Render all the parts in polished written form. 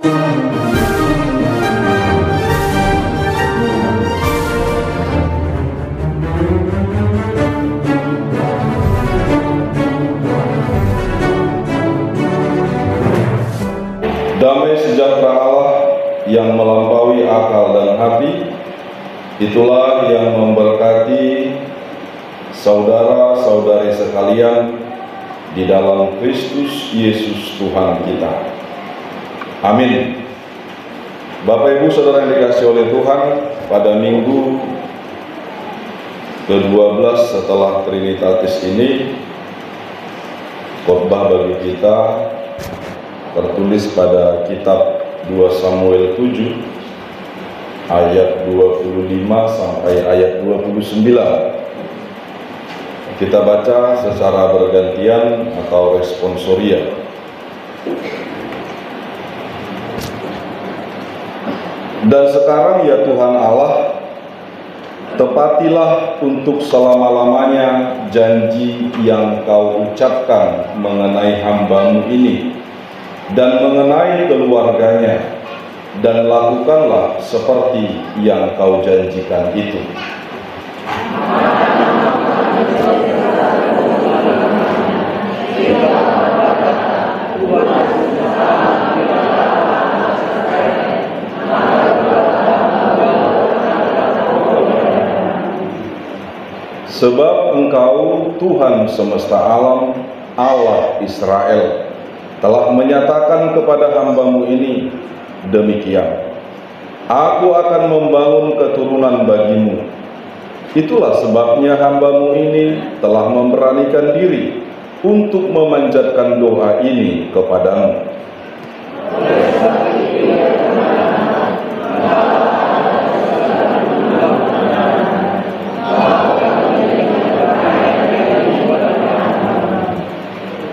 Damai sejahtera Allah yang melampaui akal dan hati, itulah yang memberkati saudara-saudari sekalian di dalam Kristus Yesus Tuhan kita. Amin. Bapak Ibu Saudara yang dikasihi oleh Tuhan, pada minggu ke-12 setelah Trinitatis ini, khotbah bagi kita tertulis pada kitab 2 Samuel 7 ayat 25 sampai ayat 29. Kita baca secara bergantian atau responsoria. Dan sekarang ya Tuhan Allah, tepatilah untuk selama-lamanya janji yang Kau ucapkan mengenai hamba-Mu ini dan mengenai keluarganya, dan lakukanlah seperti yang Kau janjikan itu. Sebab Engkau Tuhan semesta alam, Allah Israel, telah menyatakan kepada hamba-Mu ini demikian: Aku akan membangun keturunan bagimu. Itulah sebabnya hamba-Mu ini telah memberanikan diri untuk memanjatkan doa ini kepadamu.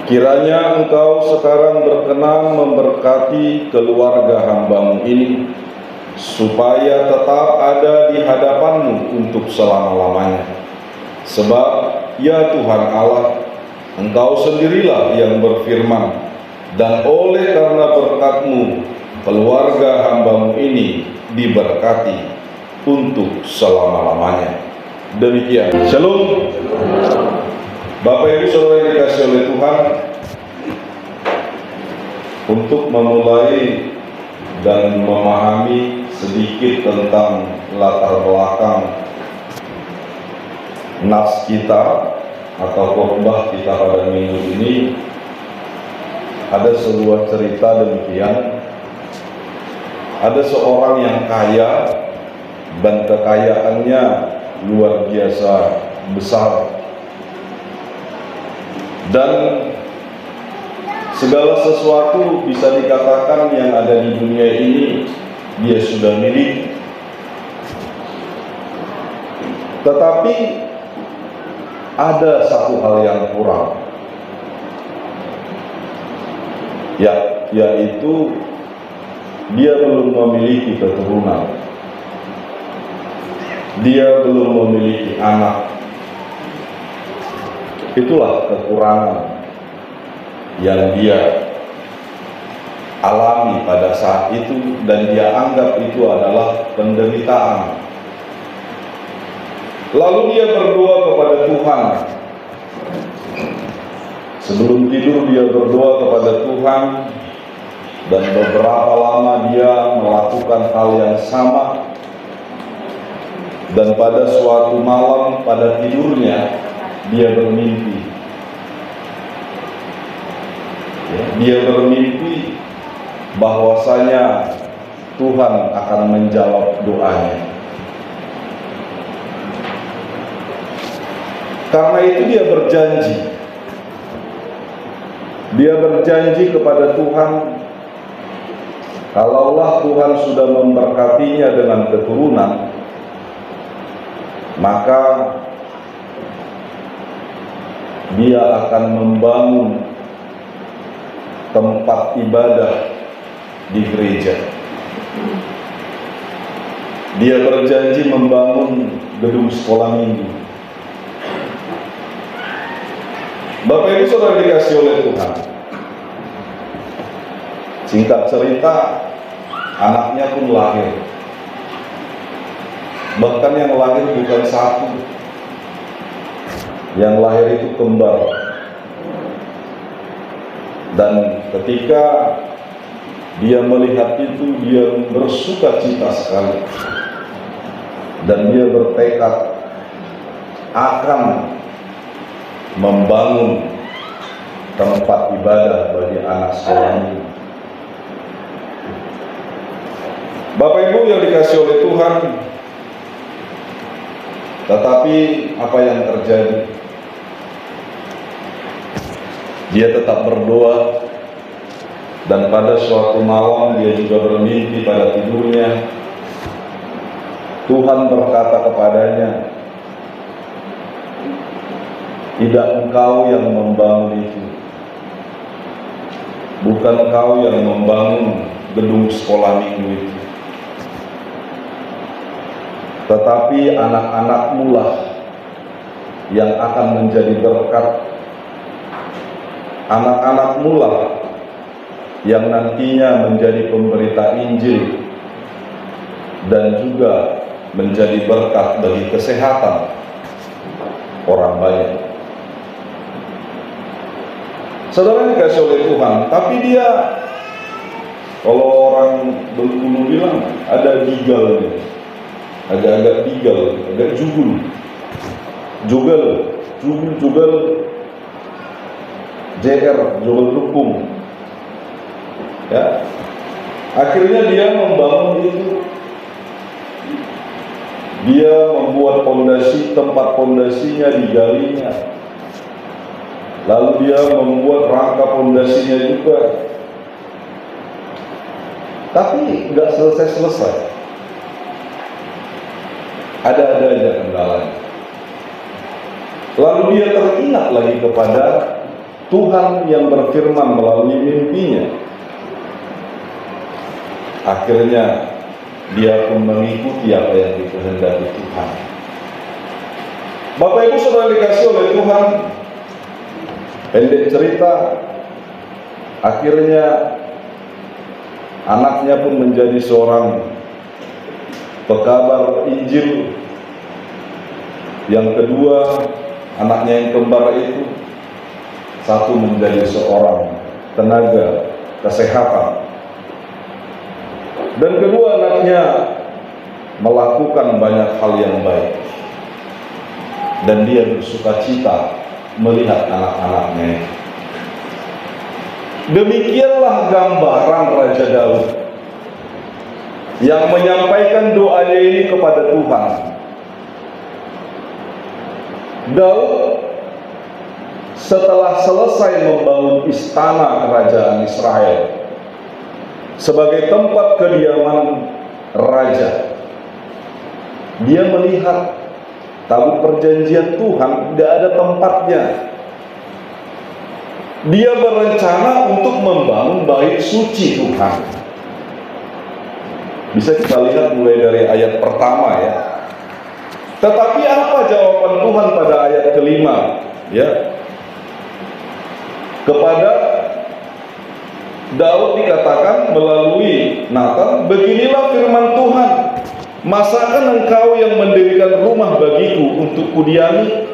Kiranya Engkau sekarang berkenan memberkati keluarga hamba-Mu ini, supaya tetap ada di hadapan-Mu untuk selama-lamanya. Sebab ya Tuhan Allah, Engkau sendirilah yang berfirman, dan oleh karena berkat-Mu, keluarga hamba-Mu ini diberkati untuk selama-lamanya. Demikian. Shalom. Bapak Ibu Saudara yang dikasihi oleh Tuhan, untuk memulai dan memahami sedikit tentang latar belakang nas kita atau khotbah kita pada minggu ini, ada sebuah cerita demikian. Ada seorang yang kaya dan kekayaannya luar biasa besar, dan segala sesuatu bisa dikatakan yang ada di dunia ini dia sudah miliki. Tetapi ada satu hal yang kurang, yaitu dia belum memiliki keturunan. Dia belum memiliki anak. Itulah kekurangan yang dia alami pada saat itu, dan dia anggap itu adalah penderitaan. Lalu dia berdoa kepada Tuhan. Sebelum tidur dia berdoa kepada Tuhan, dan beberapa lama dia melakukan hal yang sama. Dan pada suatu malam pada tidurnya dia bermimpi. Dia bermimpi bahwasanya Tuhan akan menjawab doanya. Karena itu dia berjanji. Dia berjanji kepada Tuhan, kalaulah Tuhan sudah memberkatinya dengan keturunan, maka dia akan membangun tempat ibadah di gereja. Dia berjanji membangun gedung sekolah minggu. Bapak Ibu Saudara dikasihi oleh Tuhan, singkat cerita, anaknya pun lahir. Bahkan yang lahir bukan satu, yang lahir itu kembar. Dan ketika dia melihat itu, dia bersuka cita sekali, dan dia bertekad akan membangun tempat ibadah bagi anak sekolah ini. Bapak Ibu yang dikasihi oleh Tuhan, tetapi apa yang terjadi? Dia tetap berdoa, dan pada suatu malam dia juga bermimpi pada tidurnya. Tuhan berkata kepadanya, tidak engkau yang membangun itu, bukan engkau yang membangun gedung sekolah minggu itu, tetapi anak-anakmu lah yang akan menjadi berkat. Anak-anakmu lah yang nantinya menjadi pemberita Injil dan juga menjadi berkat bagi kesehatan orang banyak. Saudara dikasih oleh Tuhan, tapi dia, kalau orang Bengkulu bilang, ada gigalnya, agak-agak gigal, agak jugal, jugal dukung. Ya, akhirnya dia membangun itu. Dia membuat pondasi, tempat pondasinya digalinya. Lalu dia membuat rangka pondasinya juga. Tapi nggak selesai-selesai. Ada-ada aja kendalanya. Lalu dia teringat lagi kepada Tuhan yang berfirman melalui mimpinya. Akhirnya dia pun mengikuti apa yang dikehendaki Tuhan. Bapak Ibu saudara dikasih oleh Tuhan, pendek cerita, akhirnya anaknya pun menjadi seorang pekabar Injil. Yang kedua, anaknya yang kembar itu, satu menjadi seorang tenaga kesehatan. Dan kedua anaknya melakukan banyak hal yang baik. Dan dia bersuka cita melihat anak-anaknya. Demikianlah gambaran Raja Daud yang menyampaikan doanya ini kepada Tuhan. Daud setelah selesai membangun istana kerajaan Israel sebagai tempat kediaman raja, dia melihat tabut perjanjian Tuhan tidak ada tempatnya. Dia berencana untuk membangun bait suci Tuhan. Bisa kita lihat mulai dari ayat pertama ya. Tetapi apa jawaban Tuhan pada ayat kelima ya? Kepada Daud dikatakan melalui Natan, beginilah firman Tuhan, masakan engkau yang mendirikan rumah bagiku untuk kudiami?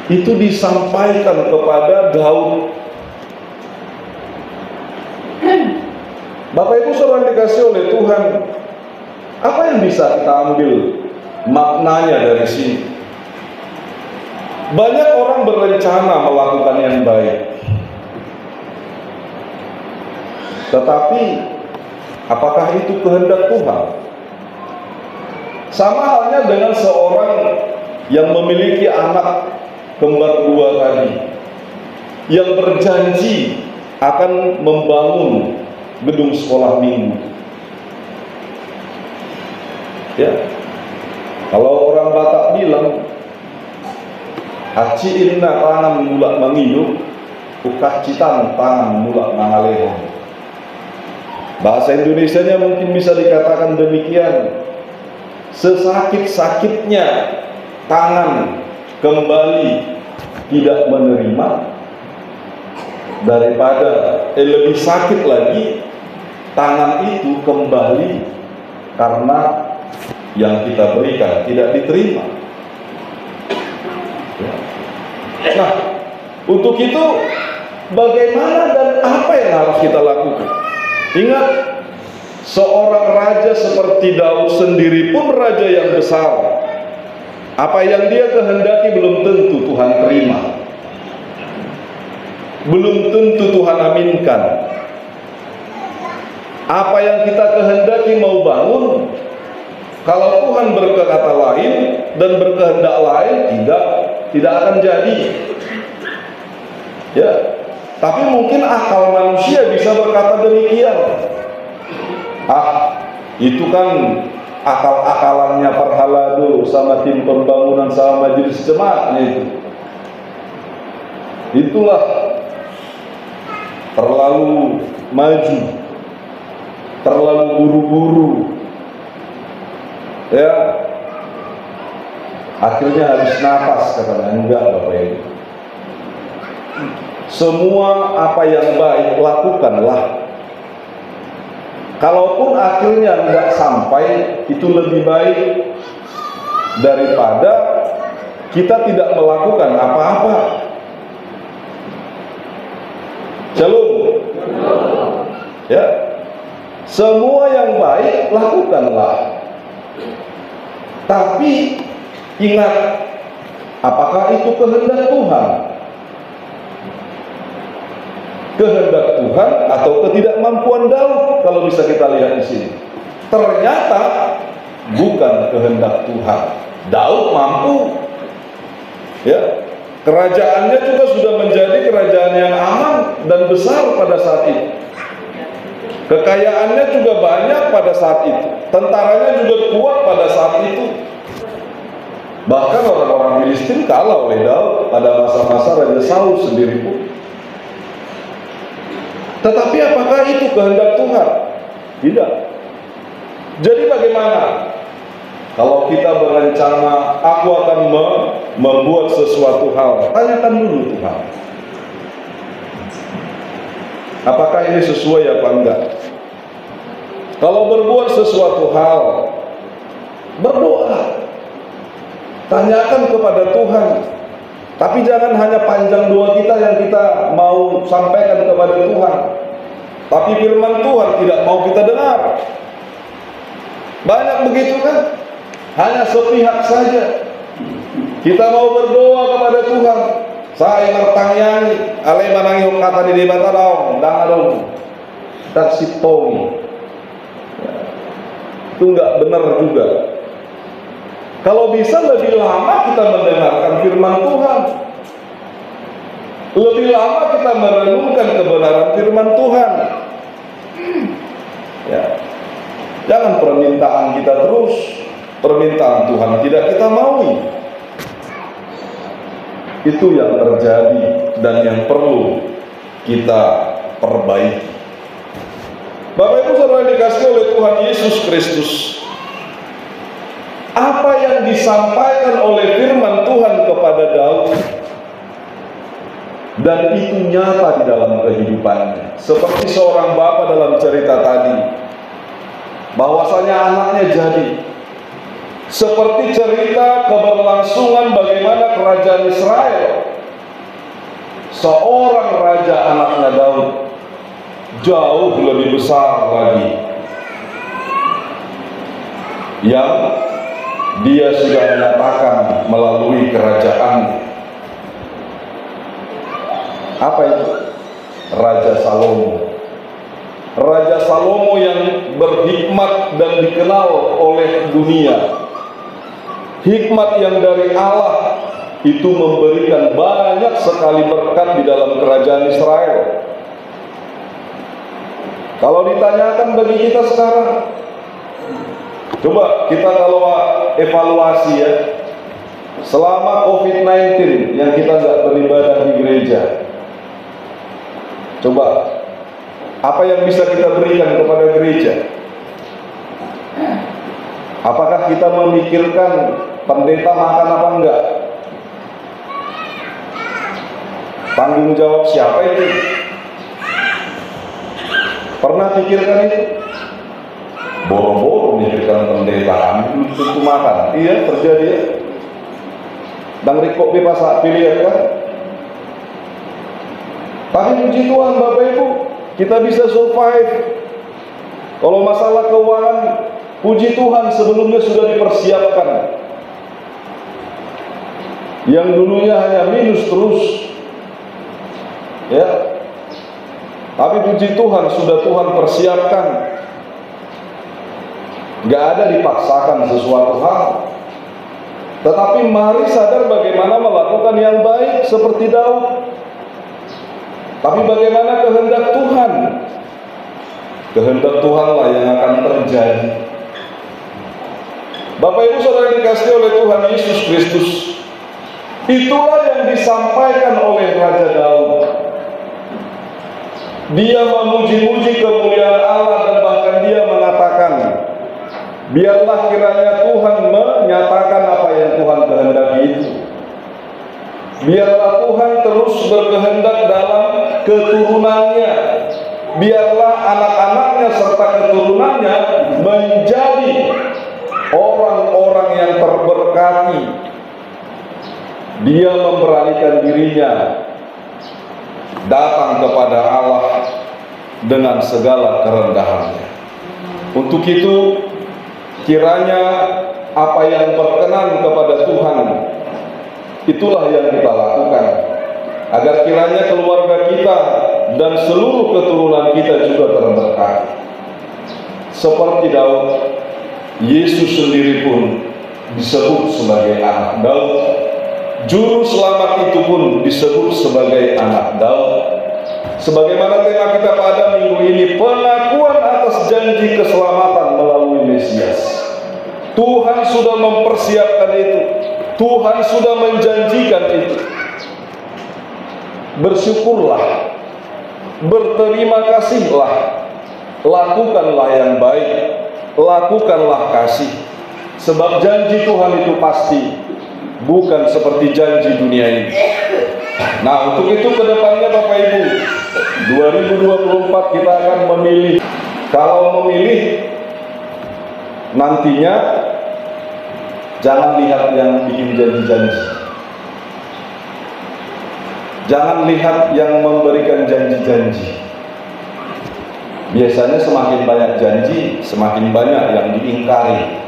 Itu disampaikan kepada Daud. Bapak Ibu saudara dikasih oleh Tuhan, apa yang bisa kita ambil maknanya dari sini? Banyak orang berencana melakukan yang baik, tetapi apakah itu kehendak Tuhan? Sama halnya dengan seorang yang memiliki anak kembar dua tadi, yang berjanji akan membangun gedung sekolah minggu. Ya, kalau orang Batak bilang, haci inna tangan mulak mangiyu, ukacitan tangan mulak mangaleho. Bahasa Indonesianya mungkin bisa dikatakan demikian. Sesakit-sakitnya tangan kembali tidak menerima, daripada lebih sakit lagi tangan itu kembali karena yang kita berikan tidak diterima. Nah, untuk itu bagaimana dan apa yang harus kita lakukan? Ingat, seorang raja seperti Daud sendiri pun raja yang besar. Apa yang dia kehendaki belum tentu Tuhan terima, belum tentu Tuhan aminkan. Apa yang kita kehendaki mau bangun, kalau Tuhan berkata lain dan berkehendak lain, tidak akan jadi. Ya, tapi mungkin akal manusia bisa berkata demikian. Itu kan akal-akalannya Parhalado sama tim pembangunan sama majelis jemaatnya itu. Itulah terlalu maju, terlalu buru-buru. Ya, akhirnya habis nafas katanya. Enggak, Bapak Ibu. Semua apa yang baik lakukanlah. Kalaupun akhirnya enggak sampai, itu lebih baik daripada kita tidak melakukan apa-apa. Shalom. Ya, semua yang baik lakukanlah. Tapi ingat, apakah itu kehendak Tuhan? Kehendak Tuhan atau ketidakmampuan Daud? Kalau bisa kita lihat di sini, ternyata bukan kehendak Tuhan. Daud mampu, ya, kerajaannya juga sudah menjadi kerajaan yang aman dan besar pada saat itu. Kekayaannya juga banyak pada saat itu. Tentaranya juga kuat pada saat itu. Bahkan orang-orang Filistin kalah oleh Daud pada masa-masa Raja Saul sendiri pun. Tetapi apakah itu kehendak Tuhan? Tidak. Jadi bagaimana? Kalau kita berencana, aku akan membuat sesuatu hal, tanyakan dulu Tuhan, apakah ini sesuai apa enggak? Kalau berbuat sesuatu hal, berdoa, tanyakan kepada Tuhan. Tapi jangan hanya panjang doa kita yang kita mau sampaikan kepada Tuhan, tapi firman Tuhan tidak mau kita dengar. Banyak begitu kan? Hanya sepihak saja. Kita mau berdoa kepada Tuhan. Saya ngertangyani, alai manangi kata di debata daun, dangadong, taksitomi. Itu enggak benar juga. Kalau bisa lebih lama kita mendengarkan firman Tuhan, lebih lama kita merenungkan kebenaran firman Tuhan. Ya. Jangan permintaan kita terus, permintaan Tuhan tidak kita maui. Itu yang terjadi dan yang perlu kita perbaiki. Bapak Ibu Saudara dikasihi oleh Tuhan Yesus Kristus, apa yang disampaikan oleh firman Tuhan kepada Daud dan itu nyata di dalam kehidupannya. Seperti seorang bapa dalam cerita tadi, bahwasanya anaknya jadi. Seperti cerita keberlangsungan bagaimana kerajaan Israel, seorang raja anaknya Daud jauh lebih besar lagi, yang dia sudah menyatakan melalui kerajaan. Apa itu? Raja Salomo. Raja Salomo yang berhikmat dan dikenal oleh dunia. Hikmat yang dari Allah itu memberikan banyak sekali berkat di dalam kerajaan Israel. Kalau ditanyakan bagi kita sekarang, coba kita kalau evaluasi ya, selama COVID-19 yang kita nggak beribadah di gereja, coba apa yang bisa kita berikan kepada gereja? Apakah kita memikirkan pendeta makan apa enggak? Tanggung jawab siapa itu? Pernah pikirkan itu? Boro-boro mikirkan pendeta, tentu makan. Iya, terjadi ya. Dan rikok bebas pilih kan? Tapi puji Tuhan Bapak Ibu, kita bisa survive. Kalau masalah keuangan, puji Tuhan sebelumnya sudah dipersiapkan. Yang dulunya hanya minus terus, ya. Tapi puji Tuhan sudah Tuhan persiapkan. Gak ada dipaksakan sesuatu hal. Tetapi mari sadar bagaimana melakukan yang baik seperti Daud. Tapi bagaimana kehendak Tuhan? Kehendak Tuhanlah yang akan terjadi. Bapak Ibu Saudara dikasihi oleh Tuhan Yesus Kristus, itulah yang disampaikan oleh Raja Daud. Dia memuji-muji kemuliaan Allah dan bahkan dia mengatakan, biarlah kiranya Tuhan menyatakan apa yang Tuhan kehendaki itu. Biarlah Tuhan terus berkehendak dalam keturunannya. Biarlah anak-anaknya serta keturunannya menjadi orang-orang yang terberkati. Dia memberanikan dirinya datang kepada Allah dengan segala kerendahannya. Untuk itu, kiranya apa yang berkenan kepada Tuhan, itulah yang kita lakukan, agar kiranya keluarga kita dan seluruh keturunan kita juga terberkati. Seperti Daud, Yesus sendiri pun disebut sebagai anak Daud. Juru selamat itu pun disebut sebagai anak Daud. Sebagaimana tema kita pada minggu ini, pengakuan atas janji keselamatan melalui Mesias. Tuhan sudah mempersiapkan itu. Tuhan sudah menjanjikan itu. Bersyukurlah, berterima kasihlah, lakukanlah yang baik, lakukanlah kasih. Sebab janji Tuhan itu pasti, bukan seperti janji dunia ini. Nah, untuk itu ke depannya Bapak Ibu, 2024 kita akan memilih. Kalau memilih, nantinya jangan lihat yang bikin janji-janji. Jangan lihat yang memberikan janji-janji. Biasanya semakin banyak janji, semakin banyak yang diingkari.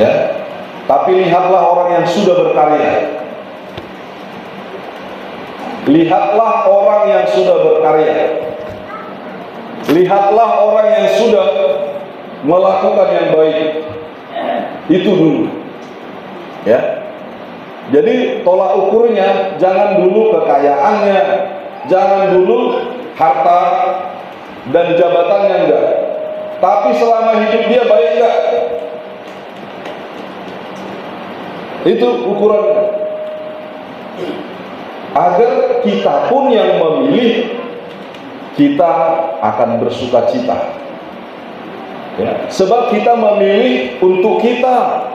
Ya, tapi lihatlah orang yang sudah berkarya. Lihatlah orang yang sudah berkarya. Lihatlah orang yang sudah melakukan yang baik. Itu dulu. Ya. Jadi tolak ukurnya jangan dulu kekayaannya, jangan dulu harta dan jabatannya, enggak. Tapi selama hidup dia baik enggak? Itu ukurannya. Agar kita pun yang memilih, kita akan bersuka cita. Ya. Sebab kita memilih untuk kita.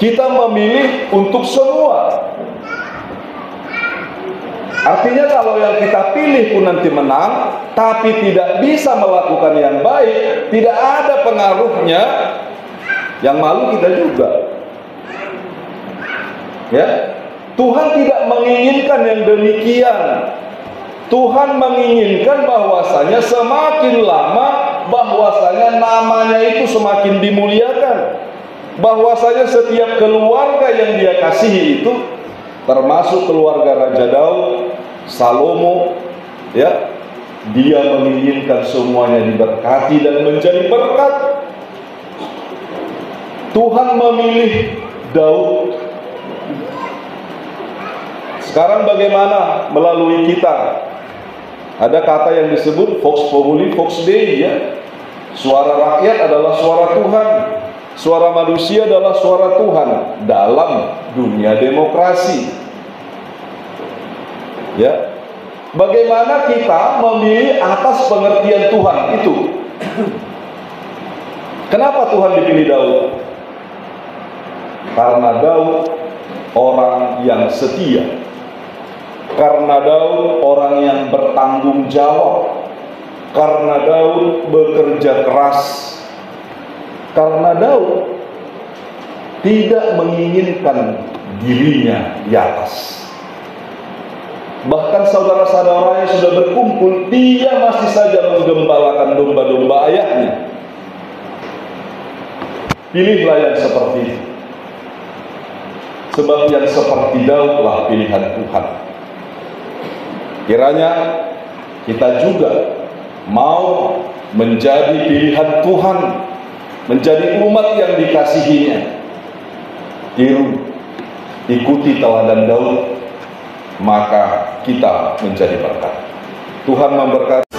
Kita memilih untuk semua. Artinya kalau yang kita pilih pun nanti menang, tapi tidak bisa melakukan yang baik, tidak ada pengaruhnya, yang malu kita juga. Ya, Tuhan tidak menginginkan yang demikian. Tuhan menginginkan bahwasanya semakin lama, bahwasanya namanya itu semakin dimuliakan. Bahwasanya setiap keluarga yang dia kasihi itu, termasuk keluarga Raja Daud, Salomo, ya, dia menginginkan semuanya diberkati dan menjadi berkat. Tuhan memilih Daud. Sekarang bagaimana melalui kita? Ada kata yang disebut Vox Populi, Vox Dei, ya. Suara rakyat adalah suara Tuhan. Suara manusia adalah suara Tuhan dalam dunia demokrasi. Ya. Bagaimana kita memilih atas pengertian Tuhan itu? Kenapa Tuhan dipilih Daud? Karena Daud orang yang setia. Karena Daud orang yang bertanggung jawab. karena Daud bekerja keras, karena Daud tidak menginginkan dirinya di atas. Bahkan saudara-saudaranya sudah berkumpul, dia masih saja menggembalakan domba-domba ayahnya. Pilihlah yang seperti itu, sebab yang seperti Daudlah pilihan Tuhan. Kiranya kita juga mau menjadi pilihan Tuhan, menjadi umat yang dikasihinya. Tiru, ikuti teladan Daud, maka kita menjadi berkat. Tuhan memberkati.